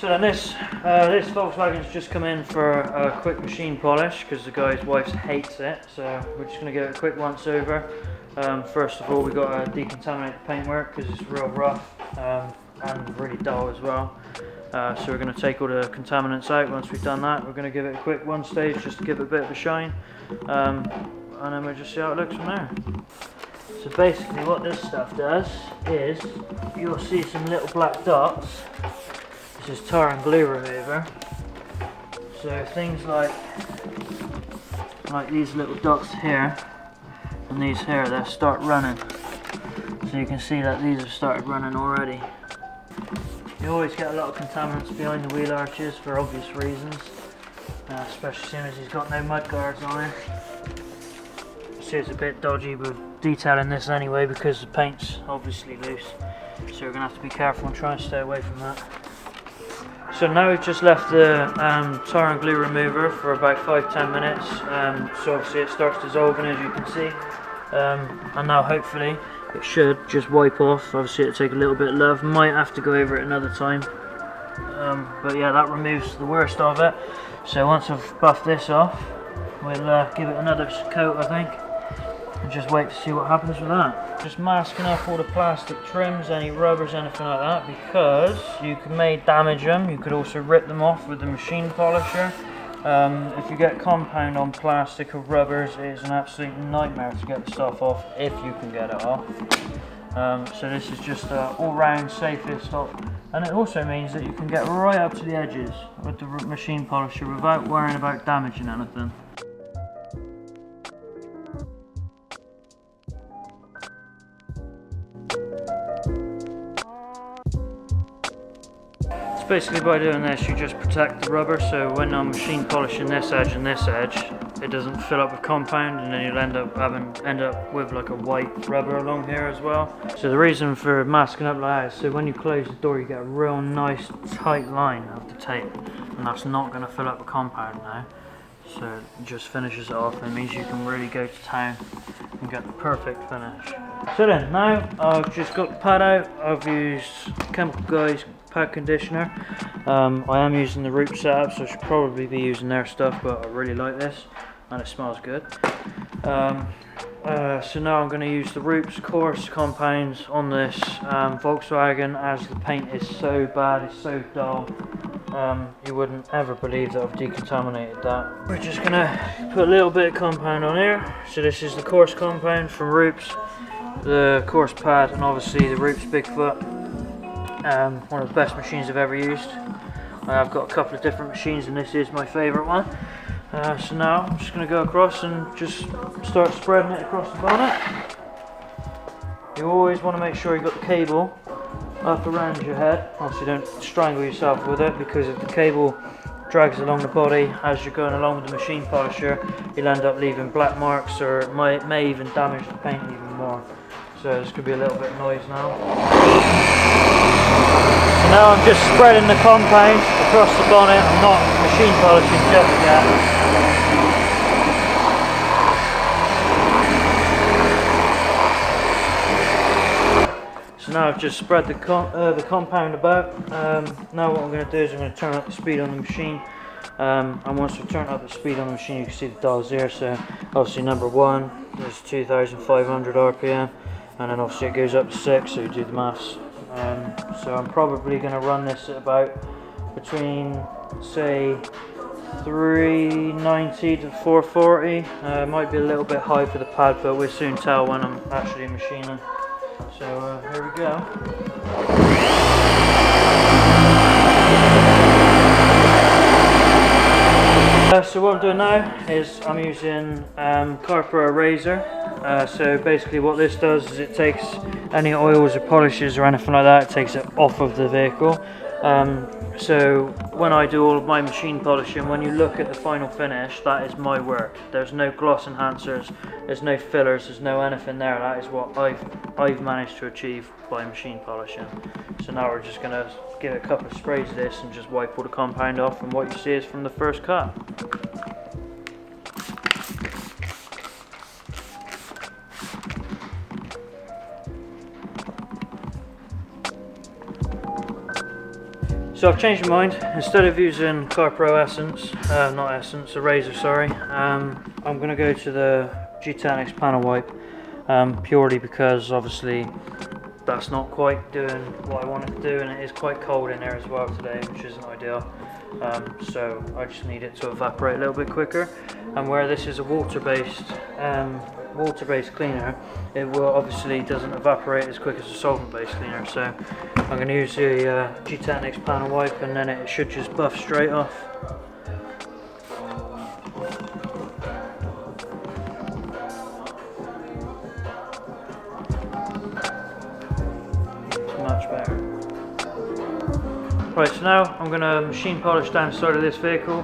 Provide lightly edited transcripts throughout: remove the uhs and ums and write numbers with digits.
So then this Volkswagen's just come in for a quick machine polish because the guy's wife hates it. So we're just going to give it a quick once over. First of all, we got to decontaminate the paintwork because it's real rough and really dull as well. So we're going to take all the contaminants out. Once we've done that, we're going to give it a quick one stage just to give it a bit of a shine. And then we'll just see how it looks from there. So basically what this stuff does is, you'll see some little black dots. This is tar and glue remover. So things like these little dots here and these here, they'll start running. So you can see that these have started running already. You always get a lot of contaminants behind the wheel arches for obvious reasons, especially seeing as he's got no mud guards on it. See, it's a bit dodgy with detailing this anyway because the paint's obviously loose, so we're going to have to be careful and try and stay away from that. So now we've just left the tar and glue remover for about 5-10 minutes, so obviously it starts dissolving as you can see, and now hopefully it should just wipe off. Obviously it'll take a little bit of love, might have to go over it another time, but yeah, that removes the worst of it. So once I've buffed this off, we'll give it another coat I think, and just wait to see what happens with that. Just masking off all the plastic trims, any rubbers, anything like that, because you may damage them. You could also rip them off with the machine polisher. If you get compound on plastic or rubbers, it is an absolute nightmare to get the stuff off if you can get it off. So this is just all-round safest op, and it also means that you can get right up to the edges with the machine polisher without worrying about damaging anything. Basically by doing this you just protect the rubber, so when I'm machine polishing this edge and this edge, it doesn't fill up with compound and then you'll end up with like a white rubber along here as well. So the reason for masking up like that is so when you close the door you get a real nice tight line of the tape, and that's not going to fill up with compound now. So it just finishes it off, and it means you can really go to town and get the perfect finish. So then, now I've just got the pad out. I've used Chemical Guys pad conditioner. I am using the Roop setup, so I should probably be using their stuff, but I really like this and it smells good. So now I'm going to use the Roop's coarse compounds on this Volkswagen, as the paint is so bad, it's so dull. You wouldn't ever believe that I've decontaminated that. We're just going to put a little bit of compound on here. So this is the coarse compound from Roop's, the coarse pad, and obviously the Roop's Bigfoot. One of the best machines I've ever used. I've got a couple of different machines and this is my favourite one. So now I'm just going to go across and just start spreading it across the bonnet. You always want to make sure you've got the cable up around your head. Obviously don't strangle yourself with it, because if the cable drags along the body as you're going along with the machine polisher, you'll end up leaving black marks, or it may even damage the paint even more. So there's going to be a little bit of noise now. So now I'm just spreading the compound across the bonnet. I'm not machine polishing just yet. So now I've just spread the compound about. Now what I'm going to do is I'm going to turn up the speed on the machine. And once we turn up the speed on the machine, you can see the dials there. So obviously number 1 is 2,500 RPM. And then obviously it goes up to 6, so you do the maths. So I'm probably going to run this at about between, say, 390 to 440. It might be a little bit high for the pad, but we'll soon tell when I'm actually machining. So here we go. So what I'm doing now is I'm using Carpro Razor. So basically what this does is it takes any oils or polishes or anything like that, it takes it off of the vehicle. So when I do all of my machine polishing, when you look at the final finish, that is my work. There's no gloss enhancers, there's no fillers, there's no anything there. That is what I've managed to achieve by machine polishing. So now we're just going to give it a couple of sprays of this and just wipe all the compound off, and what you see is from the first cut. So I've changed my mind. Instead of using CarPro Essence, not Essence, a razor, sorry, I'm going to go to the Gtechniq panel wipe, purely because obviously that's not quite doing what I want it to do, and it is quite cold in there as well today, which isn't ideal. So I just need it to evaporate a little bit quicker, and where this is a water-based cleaner, it will obviously doesn't evaporate as quick as a solvent-based cleaner. So I'm going to use the Gtechniq panel wipe, and then it should just buff straight off. Much better. Right, so now I'm going to machine polish down the side of this vehicle.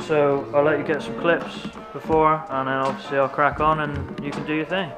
So I'll let you get some clips before, and then obviously I'll crack on and you can do your thing.